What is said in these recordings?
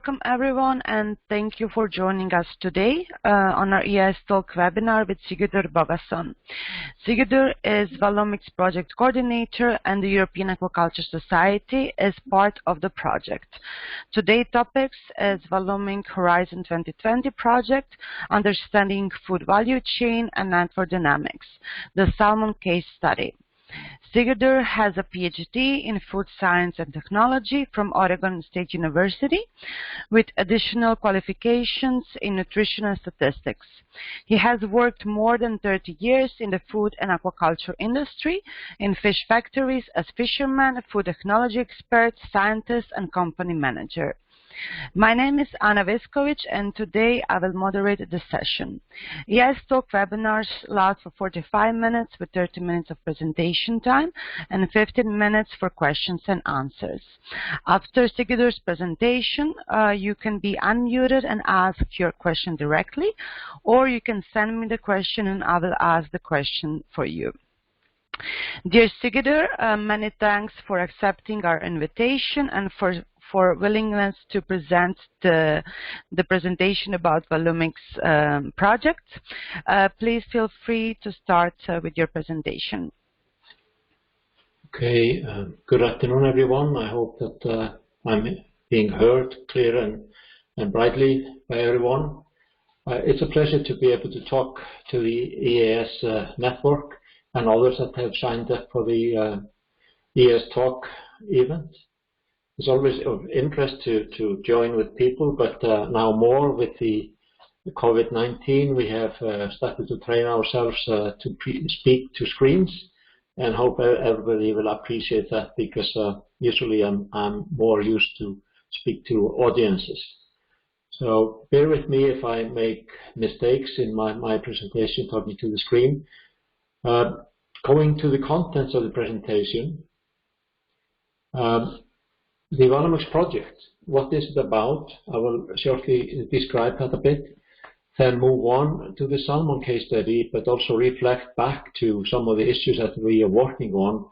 Welcome everyone, and thank you for joining us today on our EAStalk webinar with Sigurður Bogason. Sigurður is VALUMICS project coordinator, and the European Aquaculture Society is part of the project. Today's topics is VALUMICS Horizon 2020 project, understanding food value chain and network dynamics, the Salmon case study. Sigurður has a Ph.D. in food science and technology from Oregon State University, with additional qualifications in nutrition and statistics. He has worked more than 30 years in the food and aquaculture industry, in fish factories as fisherman, food technology expert, scientist, and company manager. My name is Anna Viskovic, and today I will moderate the session. EAStalk webinars last for 45 minutes with 30 minutes of presentation time and 15 minutes for questions and answers. After Sigurdur's presentation, you can be unmuted and ask your question directly, or you can send me the question and I will ask the question for you. Dear Sigurður, many thanks for accepting our invitation and for willingness to present the presentation about VALUMICS project. Please feel free to start with your presentation. Okay, good afternoon everyone. I hope that I'm being heard clear and brightly by everyone. It's a pleasure to be able to talk to the EAS network and others that have signed up for the EAStalk event. It's always of interest to join with people, but now more with the COVID-19, we have started to train ourselves to speak to screens, and hope everybody will appreciate that, because usually I'm more used to speak to audiences. So bear with me if I make mistakes in my presentation talking to the screen. Going to the contents of the presentation. The VALUMICS project, what is it about? I will shortly describe that a bit, then move on to the Salmon case study, but also reflect back to some of the issues that we are working on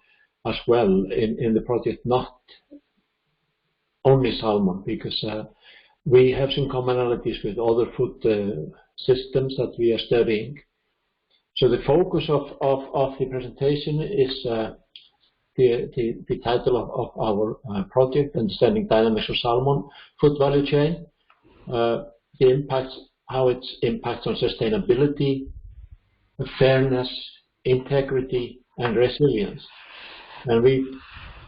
as well in the project, not only Salmon, because we have some commonalities with other food systems that we are studying. So the focus of the presentation is the title of our project, Understanding Dynamics of Salmon Food Value Chain, the impacts, how it impacts on sustainability, fairness, integrity, and resilience. And we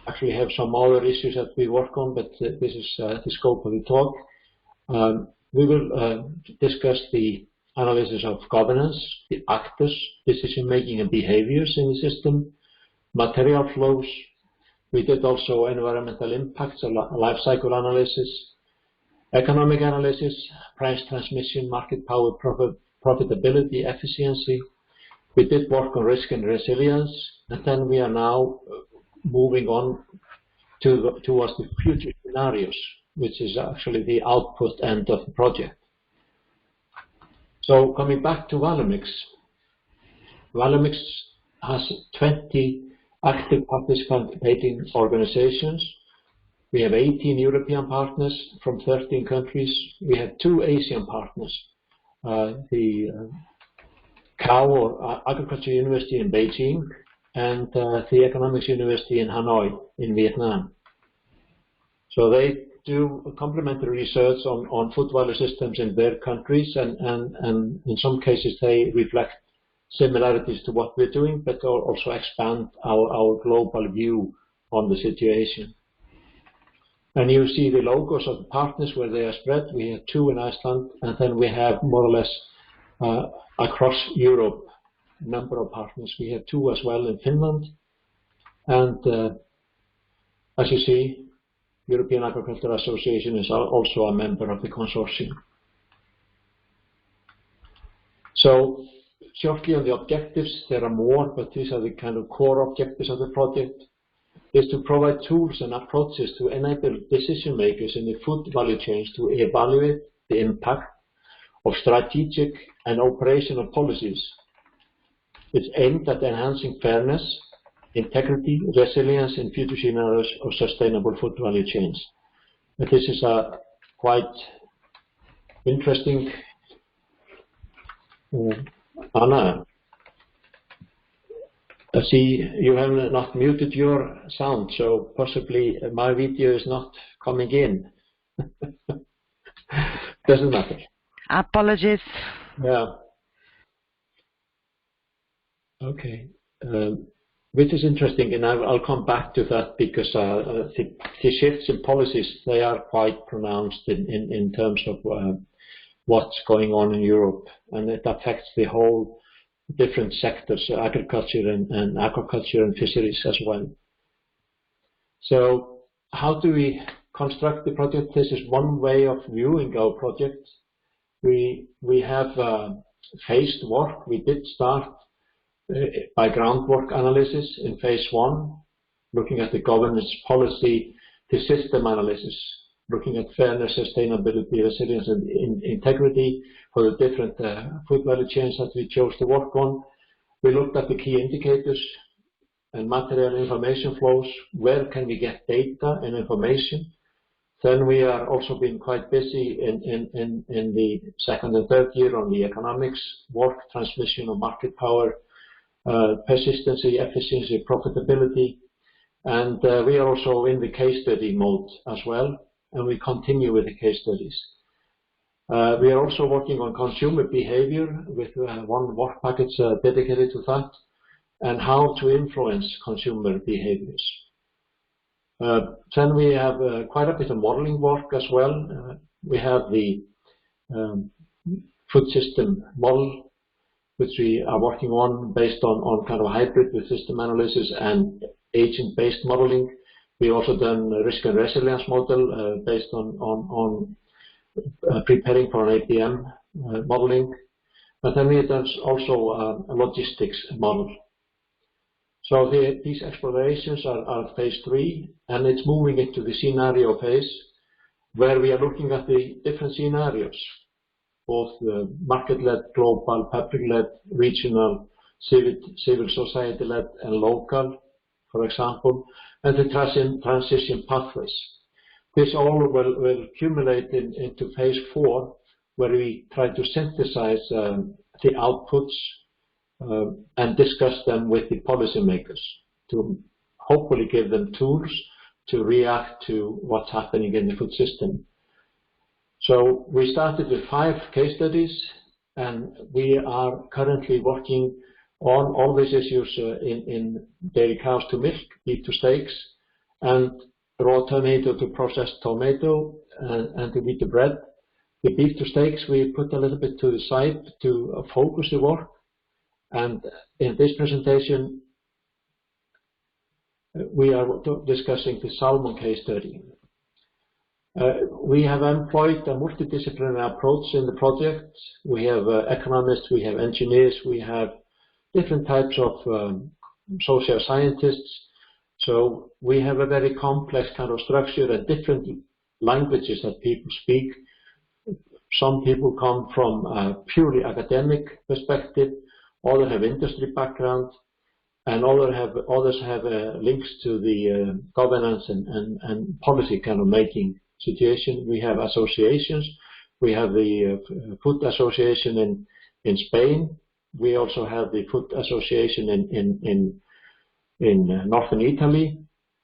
actually have some other issues that we work on, but this is the scope of the talk. We will discuss the analysis of governance, the actors, decision-making, and behaviors in the system, material flows. We did also environmental impacts, life cycle analysis, economic analysis, price transmission, market power, profitability, efficiency. We did work on risk and resilience, and then we are now moving on towards the future scenarios, which is actually the output end of the project. So coming back to VALUMICS. VALUMICS has 20 active participating organizations. We have 18 European partners from 13 countries. We have 2 Asian partners, the CAO, or Aquaculture University in Beijing, and the Economics University in Hanoi in Vietnam. So they do complementary research on food value systems in their countries, and in some cases they reflect similarities to what we're doing, but also expand our global view on the situation. And you see the logos of the partners where they are spread. We have 2 in Iceland, and then we have more or less across Europe a number of partners. We have 2 as well in Finland, and as you see, European Aquaculture Association is also a member of the consortium. So shortly on the objectives, there are more, but these are the kind of core objectives of the project, is to provide tools and approaches to enable decision makers in the food value chains to evaluate the impact of strategic and operational policies. It's aimed at enhancing fairness, integrity, resilience, and future scenarios of sustainable food value chains. But this is a quite interesting. Anna, I see you have not muted your sound, so possibly my video is not coming in. Doesn't matter. Apologies. Yeah. Okay. Which is interesting, and I'll come back to that because the shifts in policies, they are quite pronounced in terms of what's going on in Europe, and it affects the whole different sectors, agriculture and aquaculture and fisheries as well. So how do we construct the project? This is one way of viewing our project. We have phased work. We did start by groundwork analysis in phase 1, looking at the governance policy, the system analysis, looking at fairness, sustainability, resilience, and integrity for the different food value chains that we chose to work on. We looked at the key indicators and material information flows. Where can we get data and information? Then we are also being quite busy in the second and third year on the economics work, transmission of market power, persistency, efficiency, profitability, and we are also in the case study mode as well, and we continue with the case studies. We are also working on consumer behavior with one work package dedicated to that, and how to influence consumer behaviors. Then we have quite a bit of modeling work as well. We have the food system model, which we are working on based on kind of a hybrid with system analysis and agent-based modeling. We also done a risk and resilience model based on preparing for an APM modeling. But then we have done also a logistics model. So these explorations are phase 3, and it's moving into the scenario phase, where we are looking at the different scenarios, both market-led, global, public-led, regional, civil society-led, and local, for example, and the transition pathways. This all will accumulate into phase 4, where we try to synthesize the outputs and discuss them with the policymakers to hopefully give them tools to react to what's happening in the food system. So we started with 5 case studies, and we are currently working on all these issues in dairy cows to milk, beef to steaks, and raw tomato to processed tomato, and to wheat to bread. The beef to steaks we put a little bit to the side to focus the work, and in this presentation we are discussing the salmon case study. We have employed a multidisciplinary approach in the project. We have economists, we have engineers, we have different types of social scientists. So we have a very complex kind of structure and different languages that people speak. Some people come from a purely academic perspective, others have industry background, and others have links to the governance and policy kind of making situation. We have associations. We have the Food Association in Spain. We also have the Food Association in northern Italy,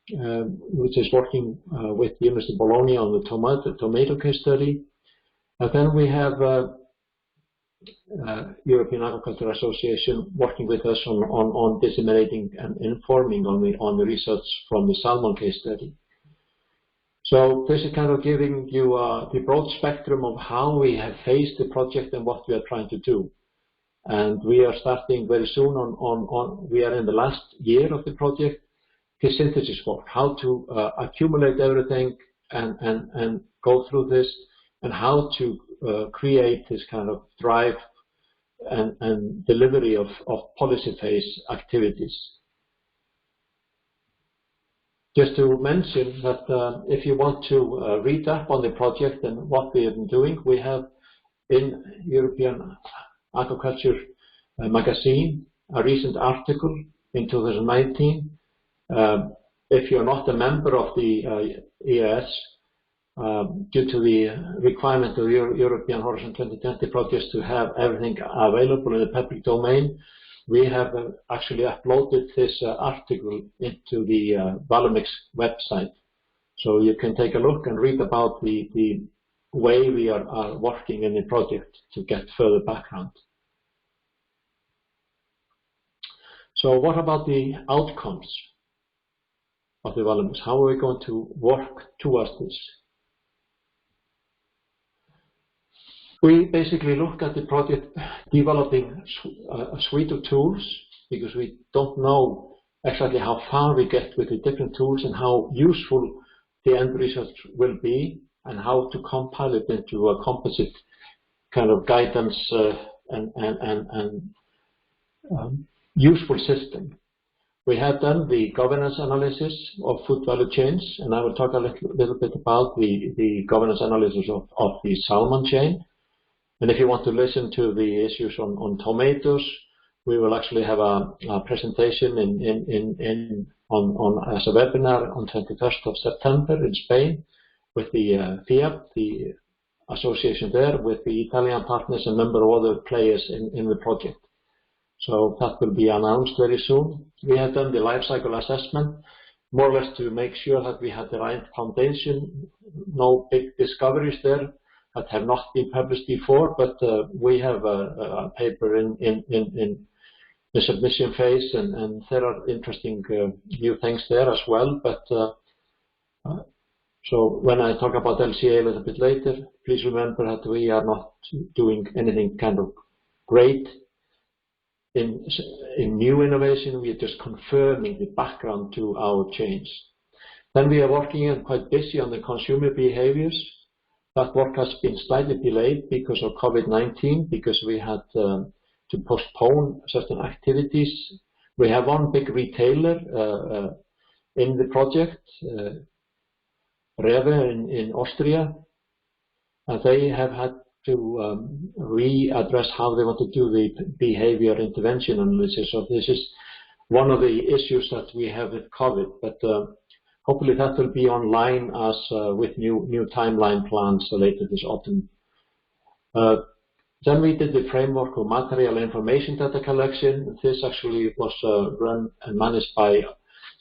which is working with the University of Bologna on the tomato case study. And then we have European Aquaculture Association working with us on disseminating and informing on the research from the salmon case study. So this is kind of giving you the broad spectrum of how we have faced the project and what we are trying to do. And we are starting very soon we are in the last year of the project, the synthesis work, how to accumulate everything and go through this, and how to create this kind of drive and delivery of policy phase activities. Just to mention that if you want to read up on the project and what we have been doing, we have in European Aquaculture magazine a recent article in 2019. If you're not a member of the EAS, due to the requirement of European Horizon 2020 projects to have everything available in the public domain, we have actually uploaded this article into the VALUMICS website. So you can take a look and read about the way we are working in the project to get further background. So what about the outcomes of the VALUMICS? How are we going to work towards this? We basically look at the project developing a suite of tools, because we don't know exactly how far we get with the different tools and how useful the end result will be, and how to compile it into a composite kind of guidance and useful system. We have done the governance analysis of food value chains, and I will talk a little bit about the governance analysis of the salmon chain. And if you want to listen to the issues on tomatoes, we will actually have a presentation as a webinar on 21st of September in Spain with the FIAB, the association there, with the Italian partners and a number of other players in the project. So that will be announced very soon. We have done the life cycle assessment, more or less to make sure that we have the right foundation, no big discoveries there that have not been published before, but we have a paper in the submission phase, and there are interesting new things there as well. But so when I talk about LCA a little bit later, please remember that we are not doing anything kind of great in new innovation. We are just confirming the background to our change. Then we are working and quite busy on the consumer behaviors. That work has been slightly delayed because of COVID-19, because we had to postpone certain activities. We have one big retailer in the project, Rewe in Austria, and they have had to readdress how they want to do the behavior intervention analysis. So this is one of the issues that we have with COVID, but hopefully that will be online as with new timeline plans later this autumn. Then we did the framework of material information data collection. This actually was run and managed by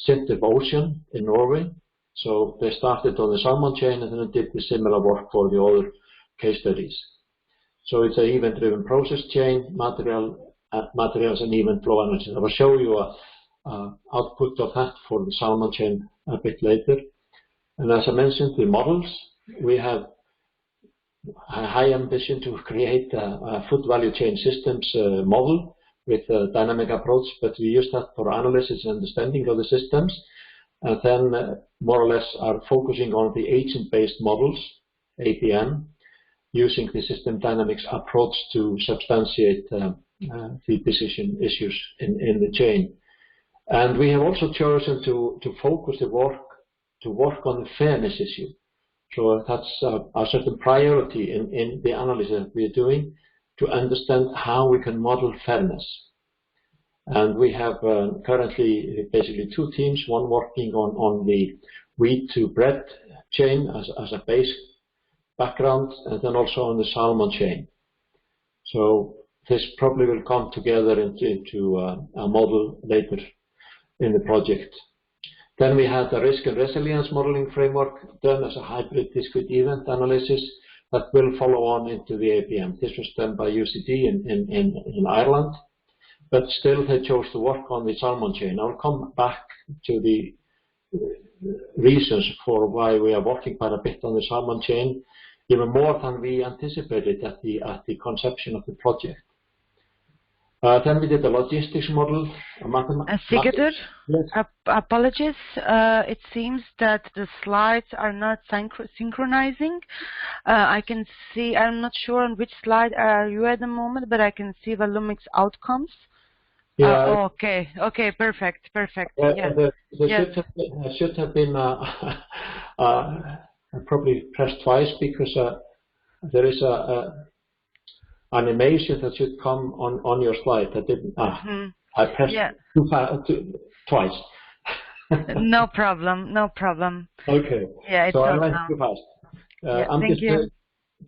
Sigurður Bogason in Norway. So they started on the salmon chain and then did the similar work for the other case studies. So it's an event-driven process chain, materials and event flow analysis. I will show you output of that for the salmon chain a bit later. And as I mentioned, the models, we have a high ambition to create a food value chain systems model with a dynamic approach, but we use that for analysis and understanding of the systems, and then more or less are focusing on the agent-based models, APM, using the system dynamics approach to substantiate the decision issues in the chain. And we have also chosen to focus the work to work on the fairness issue. So that's a certain priority in the analysis that we are doing, to understand how we can model fairness. And we have currently basically two teams, one working on the wheat to bread chain as a base background, and then also on the salmon chain. So this probably will come together into a model later in the project. Then we had a risk and resilience modeling framework done as a hybrid discrete event analysis that will follow on into the APM. This was done by UCD in Ireland, but still they chose to work on the salmon chain. I'll come back to the reasons for why we are working quite a bit on the salmon chain, even more than we anticipated at the conception of the project. Then we did the logistics model. Sigurður, yes. Apologies. It seems that the slides are not synchronizing. I can see, I'm not sure on which slide are you at the moment, but I can see VALUMICS outcomes. Yeah. Okay, perfect. Yeah. Yes. Should have been I probably pressed twice, because there is a animation that should come on your slide. I didn't. I pressed twice. No problem. Okay. Yeah, it's so I on went now. too fast. I'm thank just you.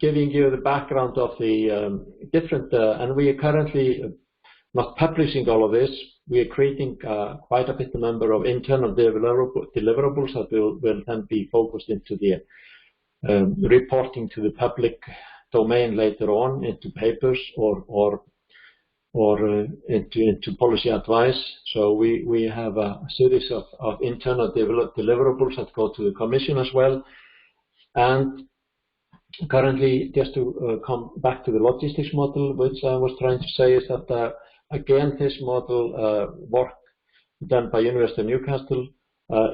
giving you the background of the different, and we are currently not publishing all of this. We are creating quite a bit the number of internal deliverables that will then be focused into the reporting to the public domain later on into papers or into policy advice. So we have a series of internal deliverables that go to the Commission as well. And currently, just to come back to the logistics model, which I was trying to say, is that again, this model work done by University of Newcastle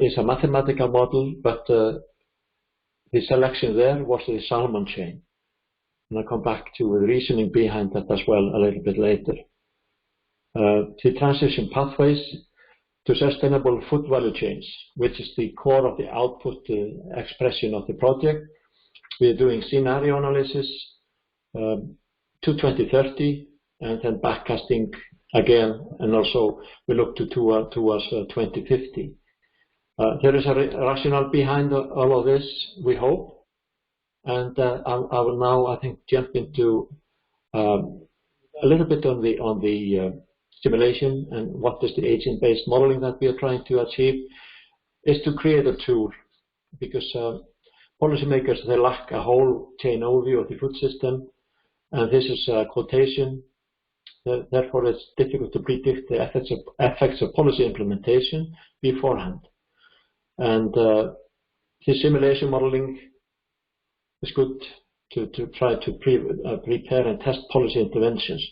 is a mathematical model, but the selection there was the Salmon chain. And I'll come back to the reasoning behind that as well a little bit later. The transition pathways to sustainable food value chains, which is the core of the output expression of the project. We are doing scenario analysis to 2030 and then backcasting again, and also we look towards 2050. There is a rationale behind all of this, we hope, and I will now, I think, jump into a little bit on the simulation and what is the agent-based modeling that we are trying to achieve, is to create a tool, because policymakers, they lack a whole chain overview of the food system, and this is a quotation. Therefore, it's difficult to predict the effects of policy implementation beforehand. And the simulation modeling is good to try to prepare and test policy interventions.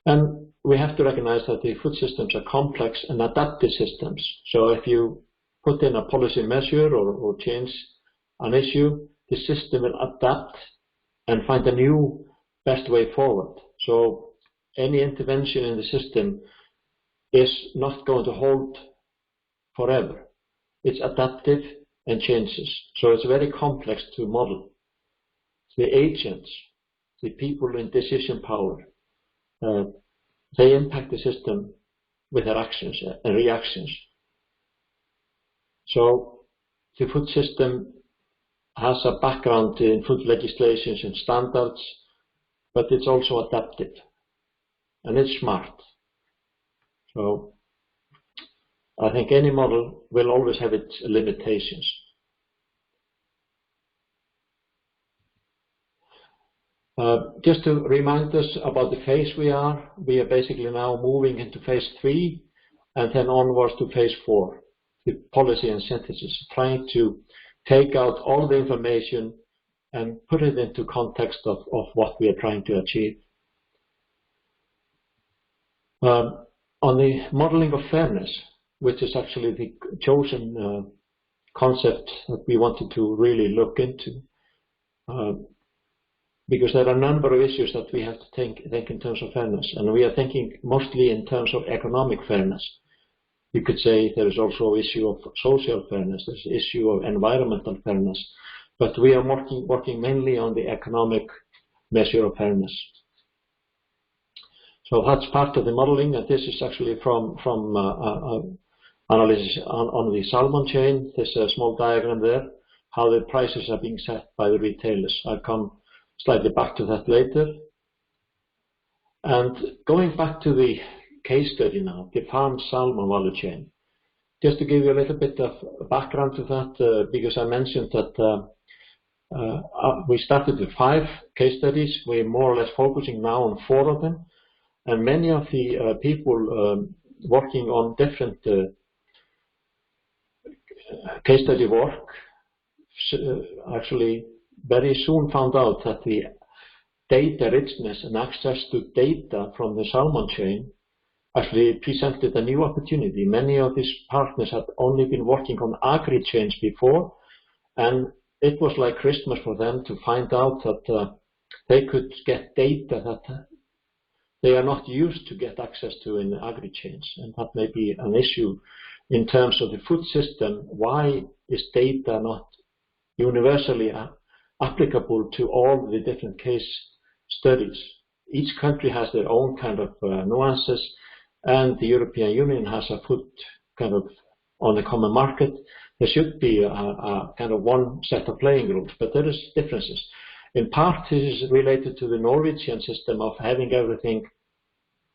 And we have to recognize that the food systems are complex and adaptive systems. So if you put in a policy measure or change an issue, the system will adapt and find a new best way forward. So any intervention in the system is not going to hold forever. It's adaptive and changes. So it's very complex to model. The agents, the people in decision power, they impact the system with their actions and reactions. So the food system has a background in food legislations and standards, but it's also adaptive and it's smart. So I think any model will always have its limitations. Just to remind us about the phase we are basically now moving into phase 3 and then onwards to phase 4, the policy and synthesis, trying to take out all the information and put it into context of what we are trying to achieve. On the modeling of fairness, which is actually the chosen concept that we wanted to really look into, because there are a number of issues that we have to think in terms of fairness, and we are thinking mostly in terms of economic fairness. You could say there is also an issue of social fairness, there's an issue of environmental fairness, but we are working mainly on the economic measure of fairness. So that's part of the modeling, and this is actually from analysis on the Salmon chain. There's a small diagram there, how the prices are being set by the retailers. I'll come slightly back to that later. And going back to the case study now, the farm salmon value chain, just to give you a little bit of background to that, because I mentioned that we started with 5 case studies. We're more or less focusing now on 4 of them, and many of the people working on different case study work actually very soon found out that the data richness and access to data from the salmon chain actually presented a new opportunity. Many of these partners had only been working on agri chains before, and it was like Christmas for them to find out that they could get data that they are not used to get access to in agri chains, and that may be an issue in terms of the food system. Why is data not universally applicable to all the different case studies? Each country has their own kind of nuances, and the European Union has a food kind of on the common market. There should be a kind of one set of playing rules, but there is differences. In part, this is related to the Norwegian system of having everything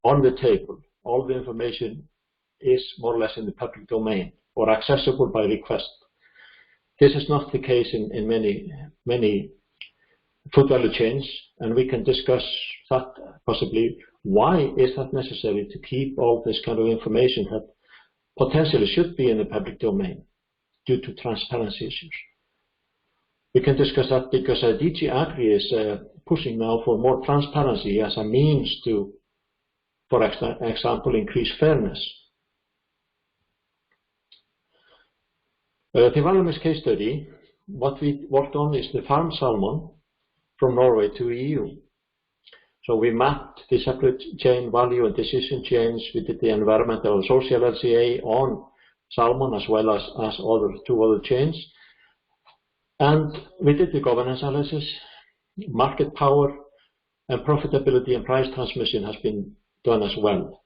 on the table. All the information is more or less in the public domain or accessible by request. This is not the case in many food value chains, and we can discuss that possibly. Why is that necessary to keep all this kind of information that potentially should be in the public domain due to transparency issues? We can discuss that because DG Agri is pushing now for more transparency as a means to, for example, increase fairness. The VALUMICS case study, what we worked on is the farmed salmon from Norway to EU. So we mapped the supply chain value and decision chains. We did the environmental and social LCA on salmon as well as two other chains. And we did the governance analysis, market power, and profitability and price transmission has been done as well.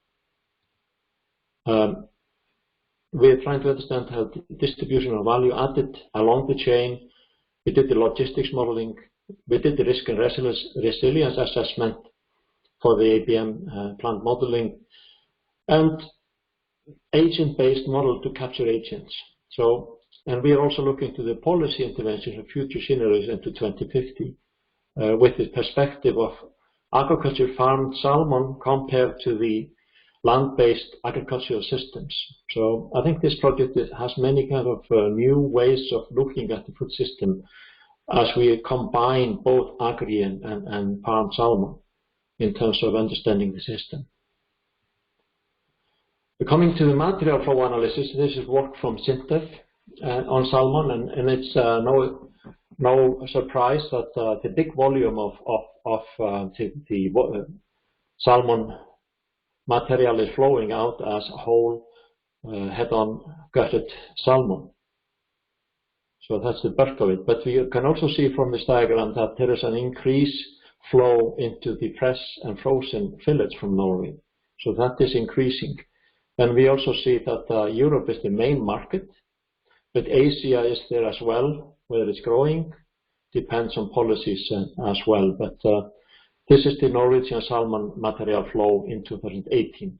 We're trying to understand how the distribution of value added along the chain. We did the logistics modeling. We did the risk and resilience assessment for the ABM plant modeling, and agent-based model to capture agents. So, and we are also looking to the policy interventions of future scenarios into 2050 with the perspective of aquaculture farmed salmon compared to the land-based agricultural systems. So I think this project has many kind of new ways of looking at the food system as we combine both agri and farmed salmon in terms of understanding the system. Coming to the material flow analysis, this is work from SINTEF on salmon, and it's no surprise that the big volume of the salmon material is flowing out as whole head-on gutted salmon. So that's the bulk of it. But we can also see from this diagram that there is an increased flow into the fresh and frozen fillets from Norway. So that is increasing. And we also see that Europe is the main market, but Asia is there as well, whether it's growing, depends on policies as well. But this is the Norwegian salmon material flow in 2018.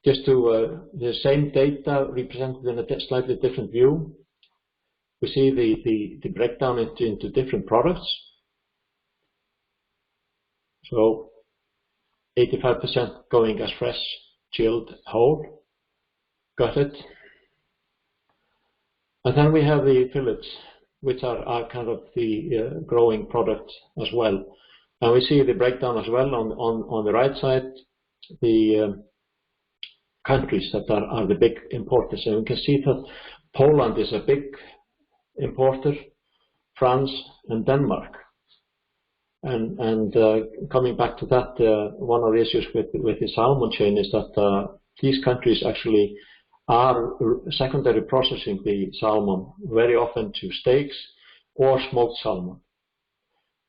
Just to the same data represented in a slightly different view. We see the breakdown into different products. So 85% going as fresh, chilled, whole, gutted. And then we have the fillets, which are kind of the growing products as well. And we see the breakdown as well on the right side, the countries that are the big importers. And we can see that Poland is a big importer, France and Denmark. And coming back to that, one of the issues with the salmon chain is that these countries actually are secondary processing the salmon very often to steaks or smoked salmon.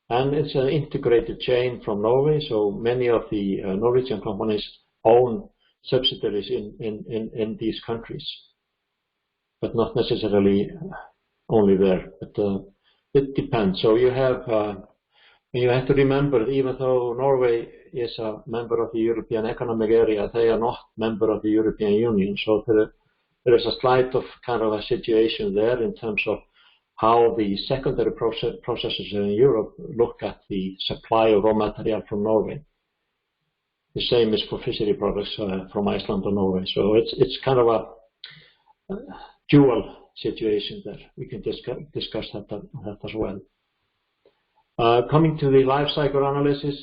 And it's an integrated chain from Norway, so many of the Norwegian companies own subsidiaries in these countries, but not necessarily only there, but it depends. So you have to remember that even though Norway is a member of the European Economic Area, they are not member of the European Union. So there is a slight of kind of a situation there in terms of how the secondary processors in Europe look at the supply of raw material from Norway. The same is for fishery products from Iceland or Norway. So it's kind of a dual situation there. We can discuss that as well. Coming to the life cycle analysis,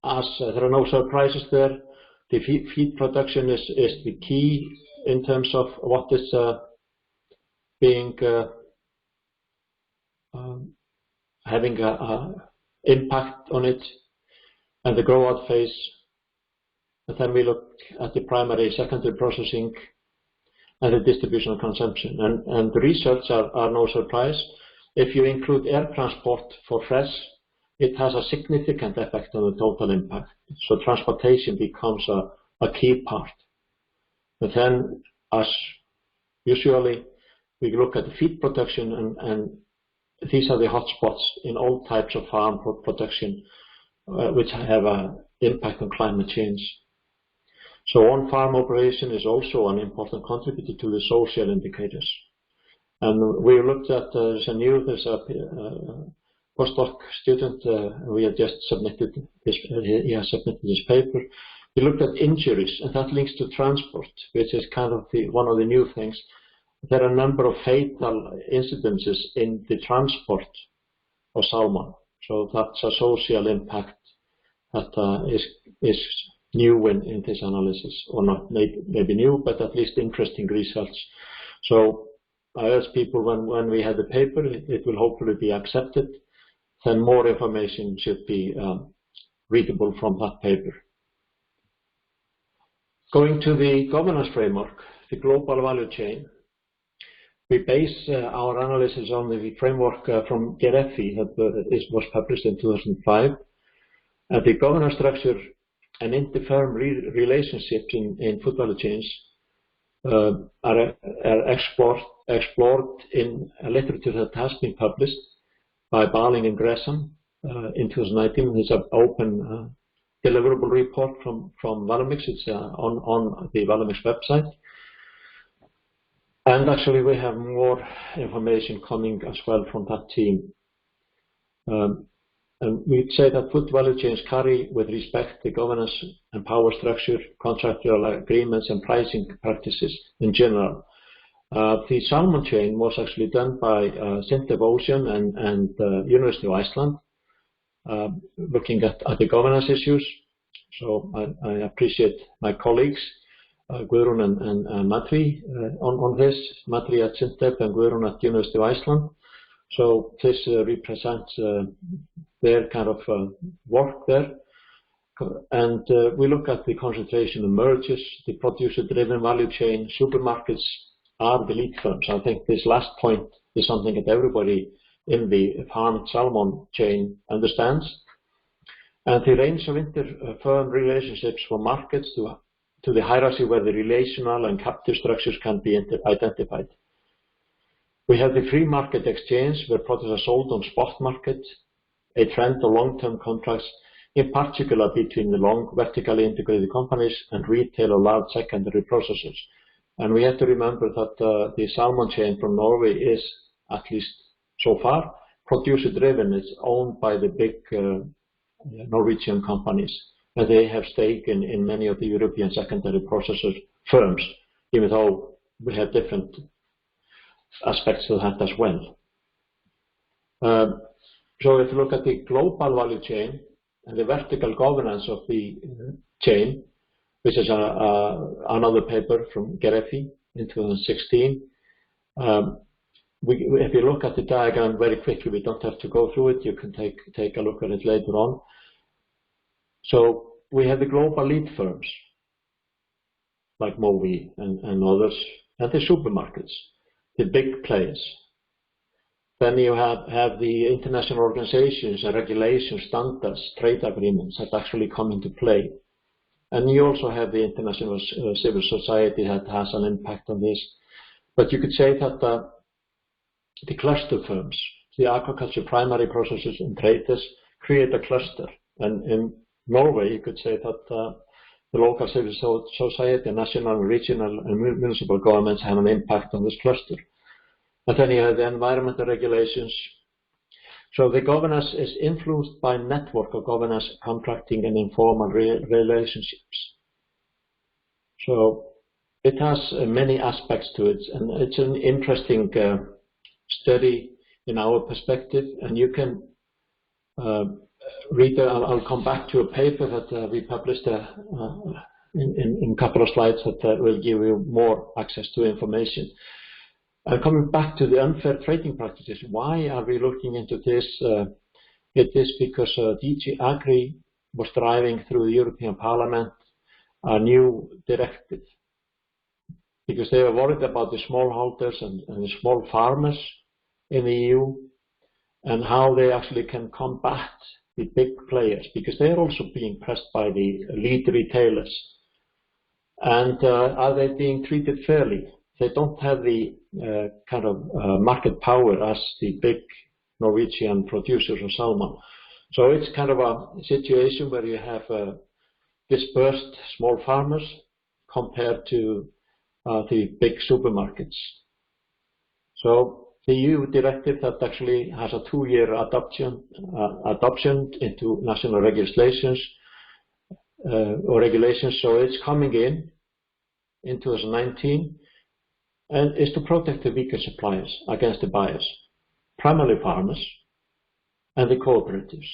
as there are no surprises there, the feed production is the key in terms of what is being having an impact on it, and the grow out phase. And then we look at the primary, secondary processing, and the distribution and consumption. And the results are no surprise. If you include air transport for fresh, it has a significant effect on the total impact. So transportation becomes a key part. And then, as usually, we look at the feed production, and these are the hotspots in all types of farm production which have an impact on climate change. So on-farm operation is also an important contributor to the social indicators. And we looked at, there's a postdoc student, we have just submitted this, he has submitted this paper. We looked at injuries, and that links to transport, which is kind of one of the new things. There are a number of fatal incidences in the transport of salmon. So that's a social impact that is new in this analysis, or not maybe new, but at least interesting research. So I ask people, when we have the paper, it will hopefully be accepted, then more information should be readable from that paper. Going to the governance framework, the global value chain. We base our analysis on the framework from GREFI that was published in 2005. And the governance structure and inter-firm relationships in food value chains are explored in a literature that has been published by Barling and Gresham in 2019. It's an open deliverable report from VALUMICS. It's on the VALUMICS website. And actually, we have more information coming as well from that team. And we'd say that food value chains carry, with respect to governance and power structure, contractual agreements, and pricing practices in general. The salmon chain was actually done by Sigurður Bogason and University of Iceland, looking at the governance issues. So I appreciate my colleagues, Guðrún and Matri, on this. Matri at Sigurður and Guðrún at University of Iceland. So this represents their kind of work there. And we look at the concentration of mergers, the producer-driven value chain. Supermarkets are the lead firms. I think this last point is something that everybody in the farmed salmon chain understands. And the range of inter-firm relationships from markets to the hierarchy where the relational and captive structures can be identified. We have the free market exchange, where products are sold on spot market, a trend of long-term contracts, in particular between the long vertically integrated companies and retail or large secondary processors. And we have to remember that the salmon chain from Norway is, at least so far, producer-driven. It's owned by the big Norwegian companies, and they have stake in many of the European secondary processor firms, even though we have different aspects to that as well. So if you look at the global value chain and the vertical governance of the chain, which is another paper from GREFI in 2016, if you look at the diagram very quickly, we don't have to go through it, you can take a look at it later on. So we have the global lead firms, like Mowi and others, and the supermarkets, the big players. Then you have the international organizations and regulations, standards, trade agreements that actually come into play. And you also have the international civil society that has an impact on this. But you could say that the cluster firms, the aquaculture primary processors and traders, create a cluster. And in Norway, you could say that the local civil society, national, regional, and municipal governments have an impact on this cluster. And then you have the environmental regulations. So the governance is influenced by a network of governance, contracting, and informal relationships. So it has many aspects to it, and it's an interesting study in our perspective. And you can read. I'll come back to a paper that we published in a couple of slides that will give you more access to information. Coming back to the unfair trading practices, why are we looking into this? It is because DG Agri was driving through the European Parliament a new directive, because they were worried about the smallholders and the small farmers in the EU and how they actually can combat the big players, because they are also being pressed by the lead retailers. And are they being treated fairly? They don't have the kind of market power as the big Norwegian producers of salmon. So it's kind of a situation where you have dispersed small farmers compared to the big supermarkets. So the EU directive that actually has a 2-year adoption into national legislations or regulations, so it's coming in 2019, and is to protect the weaker suppliers against the buyers, primarily farmers and the cooperatives,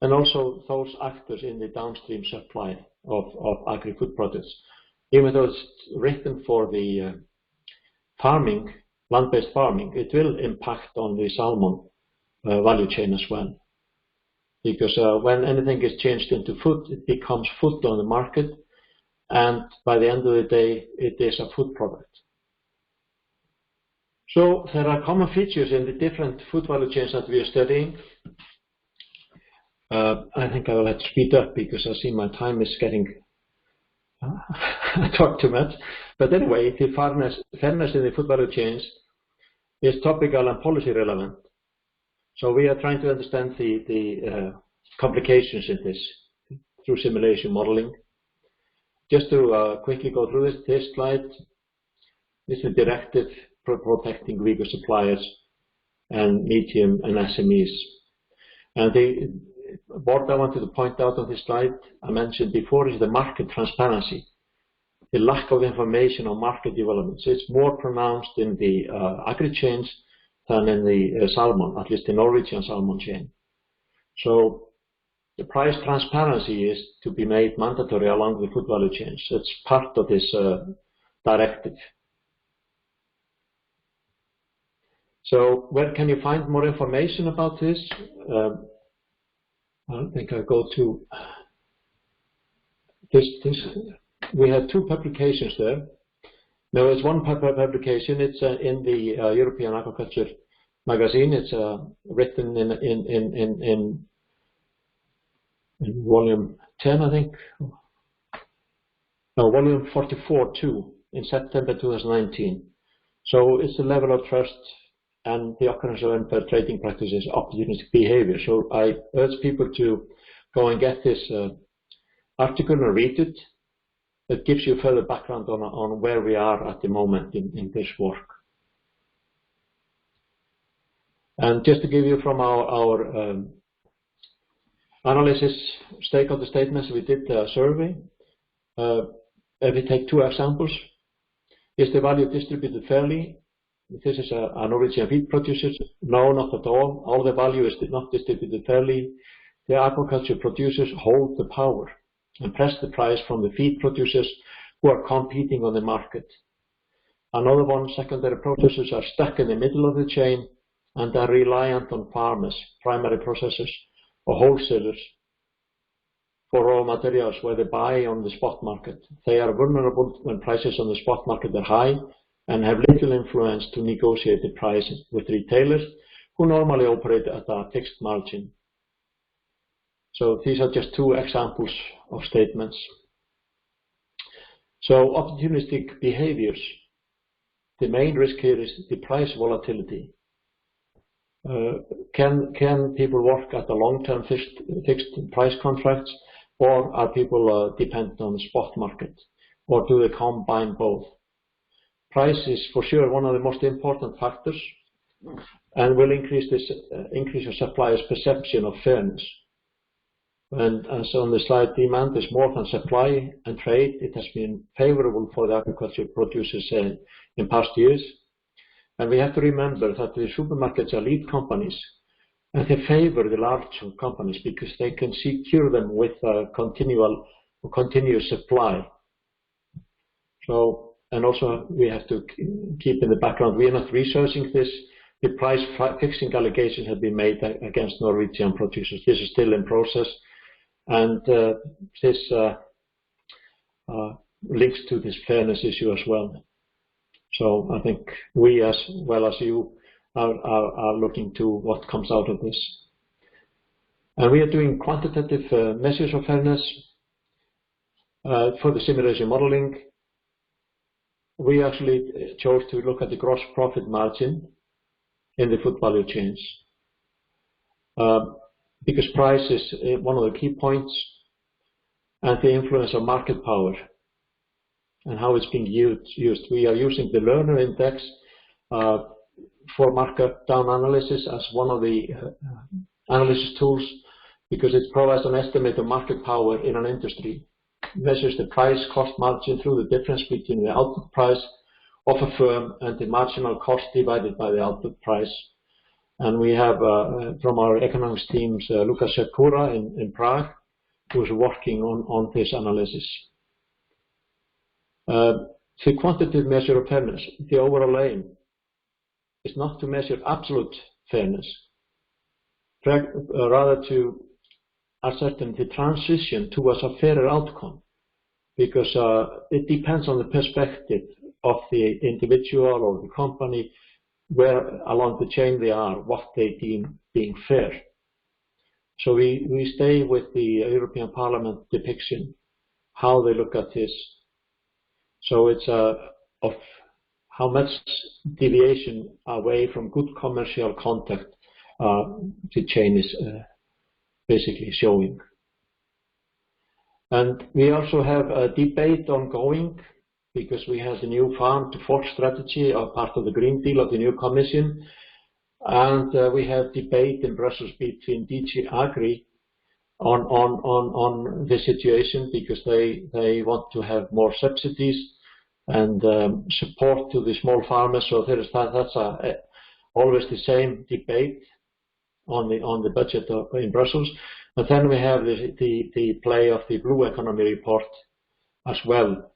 and also those actors in the downstream supply of agri-food products. Even though it's written for the farming, land-based farming, it will impact on the salmon value chain as well. Because when anything is changed into food, it becomes food on the market, and by the end of the day, it is a food product. So there are common features in the different food value chains that we are studying. I think I will have to speed up because I see my time is getting I talk too much. But anyway, the fairness in the food value chains is topical and policy relevant. So we are trying to understand the complications in this through simulation modeling. Just to quickly go through this slide, this is a directive protecting weaker suppliers and medium and SMEs. And what I wanted to point out on this slide, I mentioned before, is the market transparency. The lack of information on market developments. It's more pronounced in the agri-chains than in the salmon, at least the Norwegian salmon chain. So the price transparency is to be made mandatory along the food value chains. It's part of this directive. So where can you find more information about this? I think I go to this. We have 2 publications there. There is one publication. It's in the European Aquaculture magazine. It's written in volume 10, I think. No, volume 44 too, in September 2019. So it's the level of trust and the occurrence of unfair trading practices, opportunistic behavior. So I urge people to go and get this article and read it. That gives you further background on where we are at the moment in this work. And just to give you from our analysis stakeholder statements, we did a survey. If we take 2 examples, is the value distributed fairly? This is a Norwegian feed producer. No, not at all. All the value is not distributed fairly. The aquaculture producers hold the power and press the price from the feed producers who are competing on the market. Another one, secondary processors are stuck in the middle of the chain and are reliant on farmers, primary processors or wholesalers for raw materials where they buy on the spot market. They are vulnerable when prices on the spot market are high and have little influence to negotiate the price with retailers who normally operate at a fixed margin. So these are just 2 examples of statements. So opportunistic behaviors. The main risk here is the price volatility. Can people work at a long-term fixed price contracts, or are people dependent on the spot market, or do they combine both? Price is for sure one of the most important factors and will increase a supplier's perception of fairness. And as on the slide, demand is more than supply and trade. It has been favorable for the agriculture producers in past years. And we have to remember that the supermarkets are lead companies, and they favor the large companies because they can secure them with continuous supply. So, and also we have to keep in the background, we are not researching this. The price fixing allegations have been made against Norwegian producers. This is still in process. And this links to this fairness issue as well. So I think we, as well as you, are looking to what comes out of this. And we are doing quantitative measures of fairness. For the simulation modeling, we actually chose to look at the gross profit margin in the food value chains, because price is one of the key points, and the influence of market power and how it's being used. We are using the learner index for market down analysis as one of the analysis tools, because it provides an estimate of market power in an industry. It measures the price cost margin through the difference between the output price of a firm and the marginal cost divided by the output price. And we have from our economics teams Lukas Sekura in Prague, who is working on this analysis. The quantitative measure of fairness, the overall aim is not to measure absolute fairness, rather to ascertain the transition towards a fairer outcome, because it depends on the perspective of the individual or the company, where along the chain they are, what they deem being fair. So we stay with the European Parliament depiction, how they look at this. So it's of how much deviation away from good commercial conduct the chain is basically showing. And we also have a debate ongoing, because we have the new farm to fork strategy, or part of the Green Deal of the new Commission, and we have debate in Brussels between DG Agri on the situation, because they want to have more subsidies and support to the small farmers. So there is that's always the same debate on the budget in Brussels. But then we have the play of the Blue Economy report as well.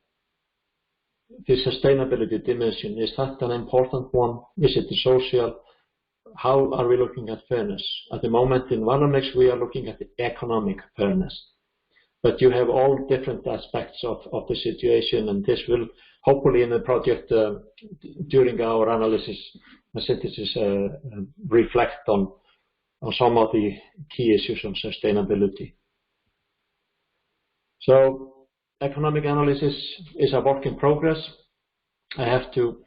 The sustainability dimension, is that an important one? Is it the social? How are we looking at fairness? At the moment in VALUMICS we are looking at the economic fairness. But you have all different aspects of the situation, and this will hopefully in the project during our analysis and synthesis reflect on some of the key issues on sustainability. So economic analysis is a work in progress. I have to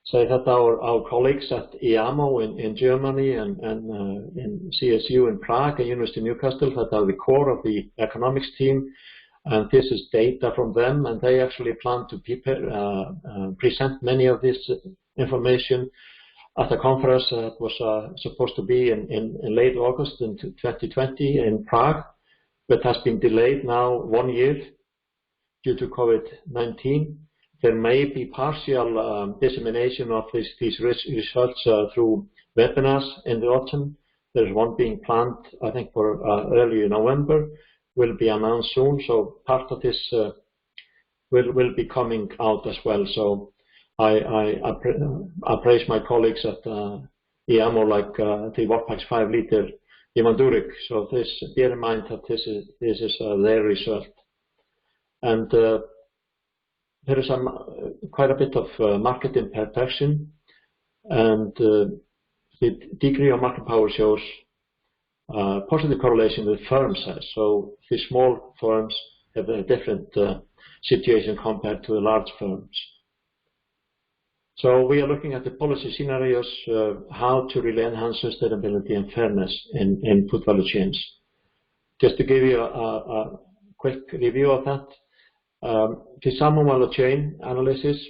say that our colleagues at EAMO in Germany and in CSU in Prague and University of Newcastle, that are the core of the economics team, and this is data from them, and they actually plan to present many of this information at a conference that was supposed to be in late August in 2020 in Prague, but has been delayed now 1 year due to COVID-19. There may be partial dissemination of these results through webinars in the autumn. There's one being planned, I think, for early November, will be announced soon. So part of this will be coming out as well. So I praise my colleagues at EAMO, like the WorkPax 5 leader, Ivan Durek. So this, bear in mind that this is their result. And there is quite a bit of market imperfection, and the degree of market power shows positive correlation with firm size. So the small firms have a different situation compared to the large firms. So we are looking at the policy scenarios, how to really enhance sustainability and fairness in food value chains. Just to give you a quick review of that. The salmon value chain analysis,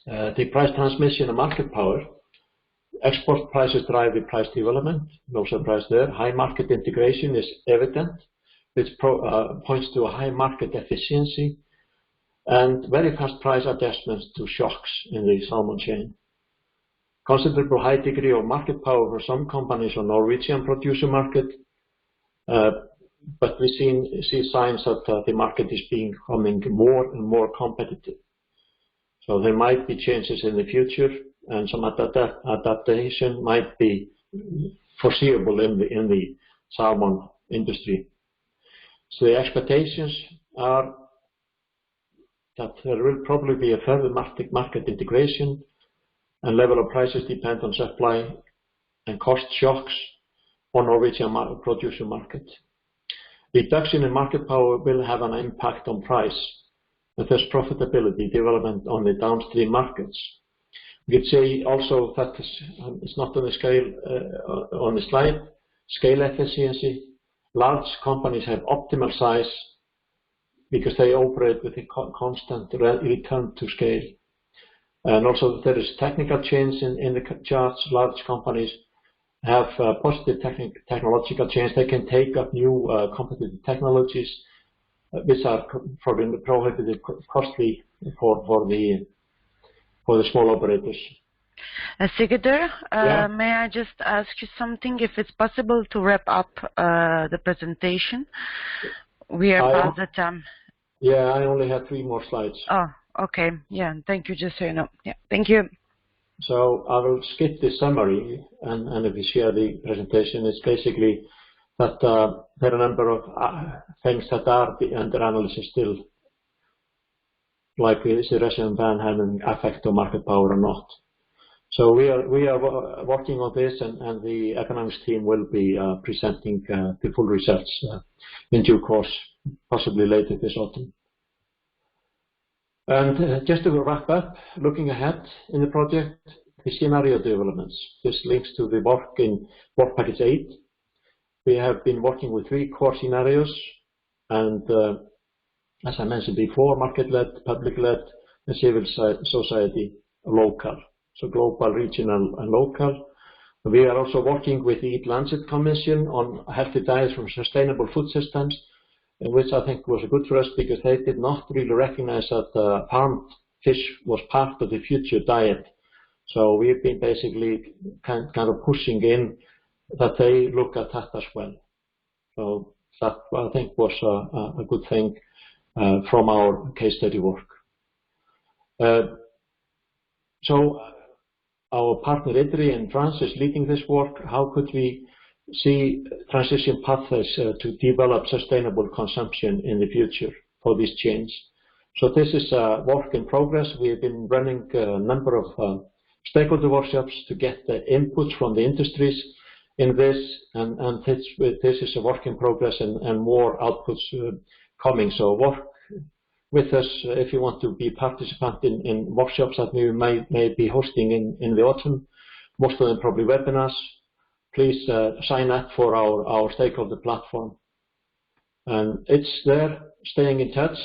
the price transmission and market power. Export prices drive the price development, no surprise there. High market integration is evident, which points to a high market efficiency, and very fast price adjustments to shocks in the salmon chain. Considerable high degree of market power for some companies on Norwegian producer market, but we see signs that the market is becoming more and more competitive. So there might be changes in the future, and some adaptation might be foreseeable in the salmon industry. So the expectations are that there will probably be a further market integration, and level of prices depend on supply and cost shocks on Norwegian producer market. Reduction in market power will have an impact on price, and thus profitability development on the downstream markets. We could say also that it's not on the scale on the slide. Scale efficiency. Large companies have optimal size because they operate with a constant return to scale. And also there is technical change in the charts. Large companies have positive technological change. They can take up new competitive technologies, which are prohibitive costly for the small operators. Sigurður, Yeah. may I just ask you something, if it's possible to wrap up the presentation? We are past the time. Yeah, I only have 3 more slides. Oh, okay. Yeah, thank you, just so you know. Yeah, thank you. So I will skip the summary, and if we share the presentation, it's basically that there are a number of things that are under analysis still, like is the Russian ban having effect on market power or not. So we are working on this, and the economics team will be presenting the full results in due course, possibly later this autumn. And just to wrap up, looking ahead in the project, the scenario developments. This links to the work in Work Package 8. We have been working with 3 core scenarios, and as I mentioned before, market-led, public-led, and civil society, local. So global, regional, and local. We are also working with the Eat-Lancet Commission on healthy diets from sustainable food systems, which I think was good for us because they did not really recognize that farmed fish was part of the future diet. So we've been basically kind of pushing in that they look at that as well. So that I think was a good thing from our case study work. So our partner Italy in France is leading this work. How could we see transition pathways to develop sustainable consumption in the future for this change? So this is a work in progress. We have been running a number of stakeholder workshops to get the input from the industries in this, and this is a work in progress, and more outputs coming. So work with us if you want to be participant in workshops that we may be hosting in the autumn. Most of them probably webinars. Please sign up for our stakeholder platform. And it's there, staying in touch.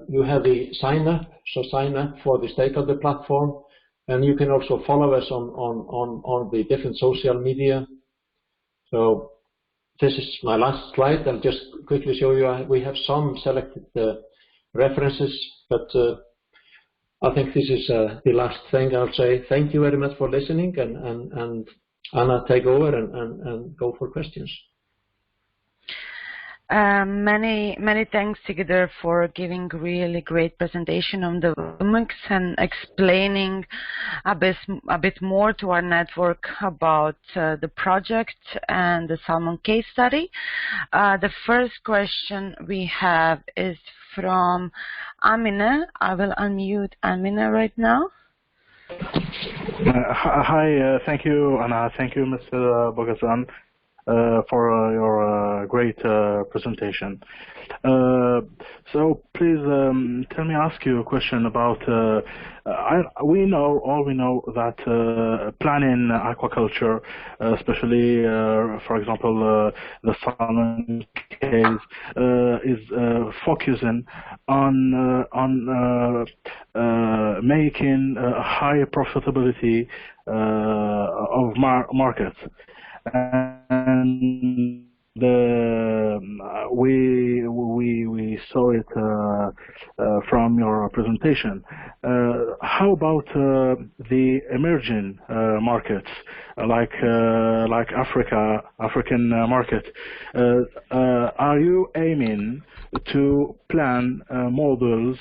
You have the sign up, so sign up for the stakeholder platform, and you can also follow us on the different social media. So this is my last slide. I'll just quickly show you. We have some selected references, but I think this is the last thing I'll say. Thank you very much for listening, and Anna, take over and go for questions. Many thanks, Sigurður, for giving really great presentation on the VALUMICS and explaining a bit more to our network about the project and the Salmon case study. The first question we have is from Amina. I will unmute Amina right now. Hi, thank you, Anna. Thank you, Mr. Bogason, for your great presentation. So please let me ask you a question about. All we know that planning aquaculture, especially for example the salmon case, is focusing on making high profitability of markets. And we saw it from your presentation. How about the emerging markets like African market? Are you aiming to plan models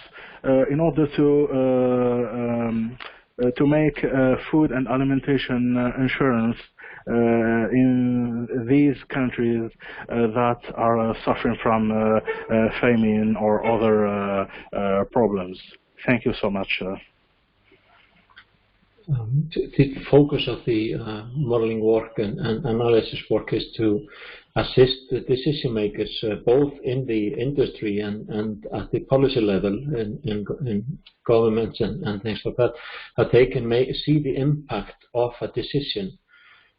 in order to make food and alimentation insurance in these countries that are suffering from famine or other problems? Thank you so much. The focus of the modeling work and analysis work is to assist the decision makers, both in the industry and at the policy level in governments and things like that they can see the impact of a decision.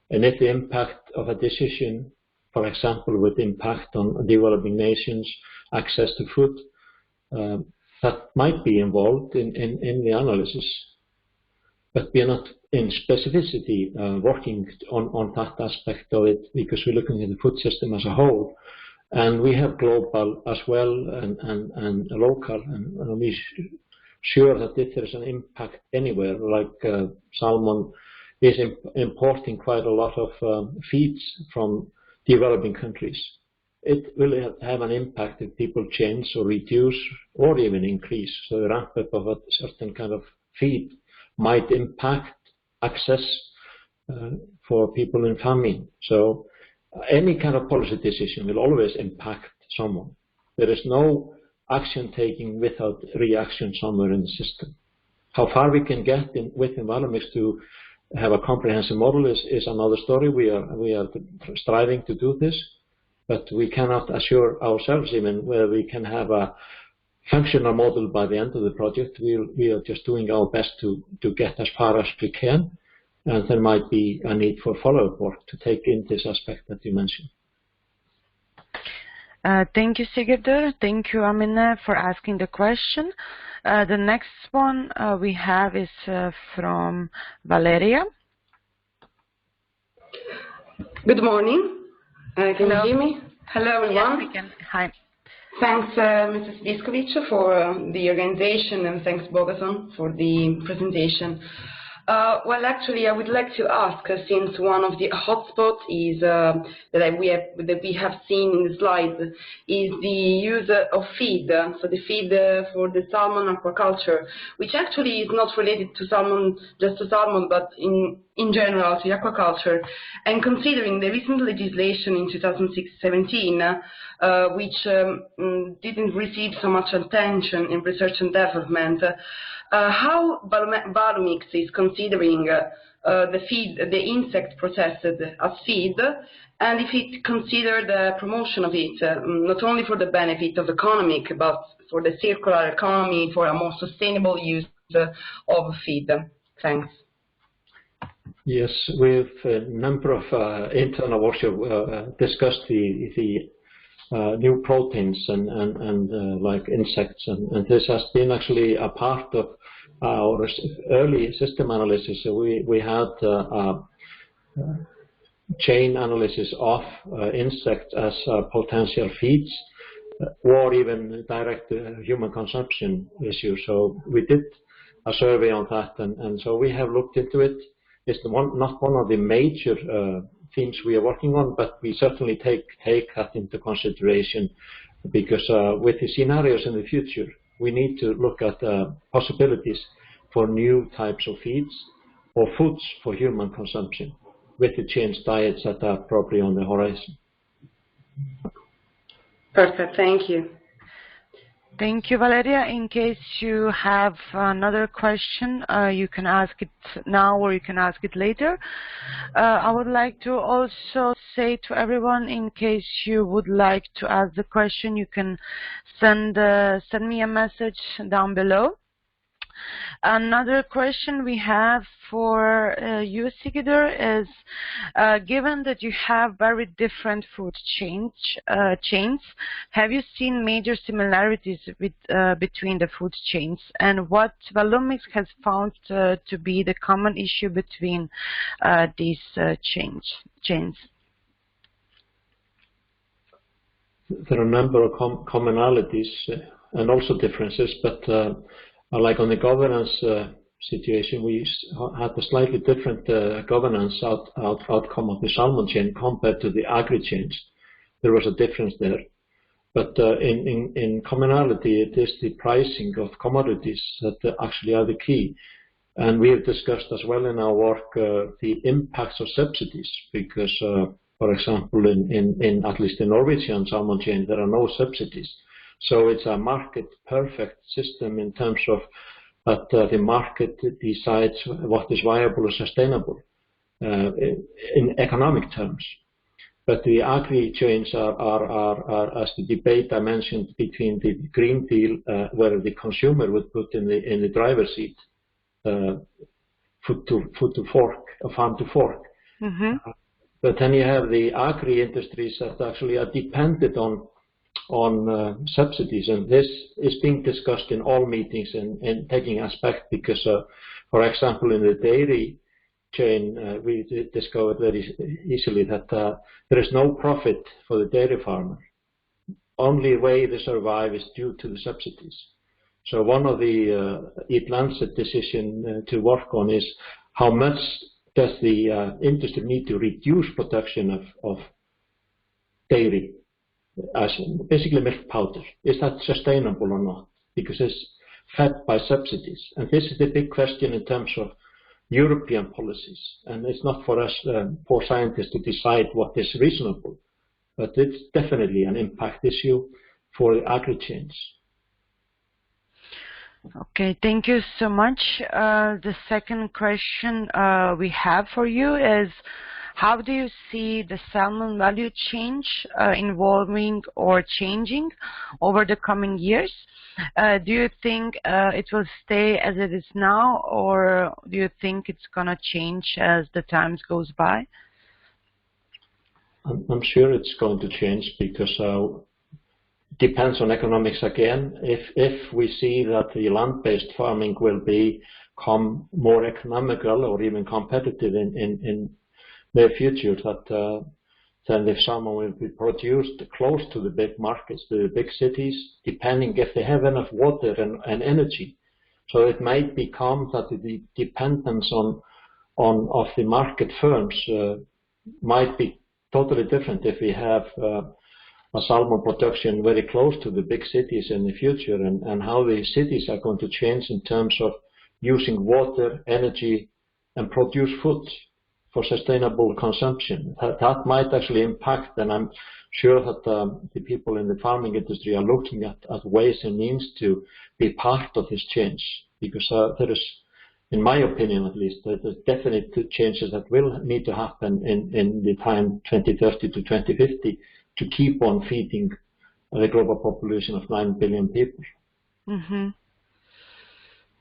And if the impact of a decision, for example, would impact on developing nations' access to food, that might be involved in the analysis. But we are not in specificity working on that aspect of it, because we're looking at the food system as a whole. And we have global as well and local, and we're sure that if there's an impact anywhere, like Salmon is importing quite a lot of feeds from developing countries. It will have an impact if people change or reduce or even increase. So the ramp up of a certain kind of feed might impact access for people in famine. So any kind of policy decision will always impact someone. There is no action taking without reaction somewhere in the system. How far we can get within VALUMICS to have a comprehensive model is another story. We are striving to do this, but we cannot assure ourselves even whether we can have a functional model by the end of the project. We are just doing our best to get as far as we can, and there might be a need for follow-up work to take in this aspect that you mentioned. Thank you, Sigurður. Thank you, Amine, for asking the question. The next one we have is from Valeria. Good morning. Can you hear me? Hello, everyone. Yes, we can. Hi. Thanks, Mrs. Viskovic, for the organization, and thanks, Bogason, for the presentation. Well, actually, I would like to ask, since one of the hotspots is that we have seen in the slides is the use of feed, so the feed for the salmon aquaculture, which actually is not related to salmon, just to salmon, but in general to aquaculture. And considering the recent legislation in 2017, which didn't receive so much attention in research and development, how VALUMICS is considering the insect processed as feed, and if it considered the promotion of it, not only for the benefit of economic, but for the circular economy, for a more sustainable use of feed. Thanks. Yes, with a number of internal workshops discussed the new proteins and like insects, and this has been actually a part of our early system analysis. So we had a chain analysis of insects as potential feeds or even direct human consumption issues. So we did a survey on that, and so we have looked into it. It's not one of the major themes we are working on, but we certainly take that into consideration, because with the scenarios in the future, we need to look at possibilities for new types of feeds or foods for human consumption with the changed diets that are probably on the horizon. Perfect, thank you. Thank you, Valeria. In case you have another question, you can ask it now or you can ask it later. I would like to also say to everyone, in case you would like to ask the question, you can send me a message down below. Another question we have for you, Sigurður, is given that you have very different food chains, have you seen major similarities between the food chains, and what VALUMICS has found to be the common issue between these chains? There are a number of commonalities and also differences, but like on the governance situation, we had a slightly different governance outcome of the salmon chain compared to the agri chains. There was a difference there. But in commonality, it is the pricing of commodities that actually are the key. And we have discussed as well in our work the impacts of subsidies, because, for example, in at least the Norwegian salmon chain, there are no subsidies. So it's a market-perfect system in terms of that the market decides what is viable or sustainable in economic terms. But the agri-chains are, as the debate I mentioned between the Green Deal, where the consumer would put in the driver's seat, food to fork, farm to fork. Mm-hmm. But then you have the agri-industries that actually are dependent on subsidies, and this is being discussed in all meetings and taking aspect because, for example, in the dairy chain, we discovered very easily that there is no profit for the dairy farmer. Only way they survive is due to the subsidies. So one of the Eat Lancet decision to work on is how much does the industry need to reduce production of dairy, as basically milk powder. Is that sustainable or not? Because it's fed by subsidies. And this is the big question in terms of European policies. And it's not for us poor scientists to decide what is reasonable, but it's definitely an impact issue for the agri-chains. Okay, thank you so much. The second question we have for you is, how do you see the salmon value chain evolving or changing over the coming years? Do you think it will stay as it is now, or do you think it's going to change as the times goes by? I'm sure it's going to change because depends on economics again. If we see that the land-based farming will become more economical or even competitive in the future, that then if salmon will be produced close to the big markets, the big cities, depending if they have enough water and energy. So it might become that the dependence of the market firms might be totally different if we have a salmon production very close to the big cities in the future, and how the cities are going to change in terms of using water, energy, and produce food for sustainable consumption. That might actually impact, and I'm sure that the people in the farming industry are looking at ways and means to be part of this change, because there is, in my opinion at least, there's definite changes that will need to happen in the time 2030 to 2050 to keep on feeding the global population of 9 billion people. Mm-hmm.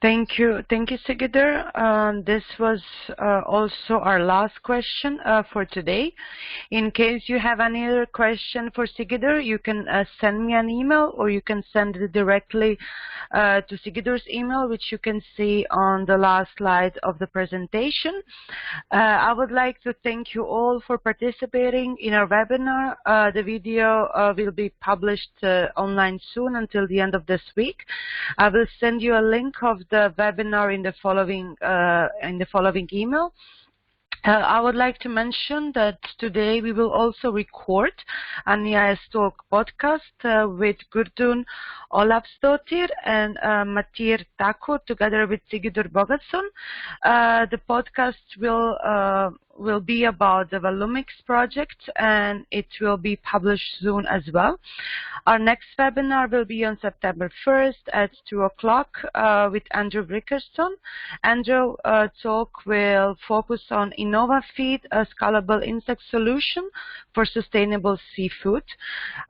Thank you, Sigurður. This was also our last question for today. In case you have any other question for Sigurður, you can send me an email, or you can send it directly to Sigurdur's email, which you can see on the last slide of the presentation. I would like to thank you all for participating in our webinar. The video will be published online soon until the end of this week. I will send you a link of the webinar in the following email. I would like to mention that today we will also record an EAStalk podcast with Gudrun Ólafsdóttir and Matir Tako together with Sigurður Bogason. The podcast will be about the VALUMICS project, and it will be published soon as well. Our next webinar will be on September 1st at 2 o'clock with Andrew Rickerson. Andrew talk will focus on InnovaFeed, a scalable insect solution for sustainable seafood.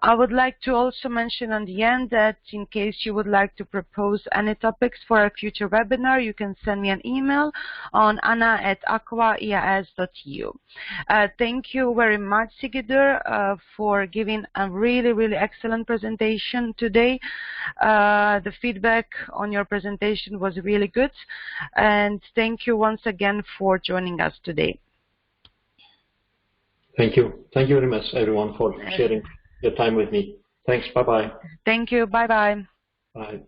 I would like to also mention on the end that in case you would like to propose any topics for a future webinar, you can send me an email on anna@aquaeas.eu. Thank you very much, Sigurður, for giving a really excellent presentation today. The feedback on your presentation was really good, and thank you once again for joining us today. Thank you. Thank you very much, everyone, for sharing your time with me. Thanks. Bye-bye. Thank you. Bye-bye. Bye.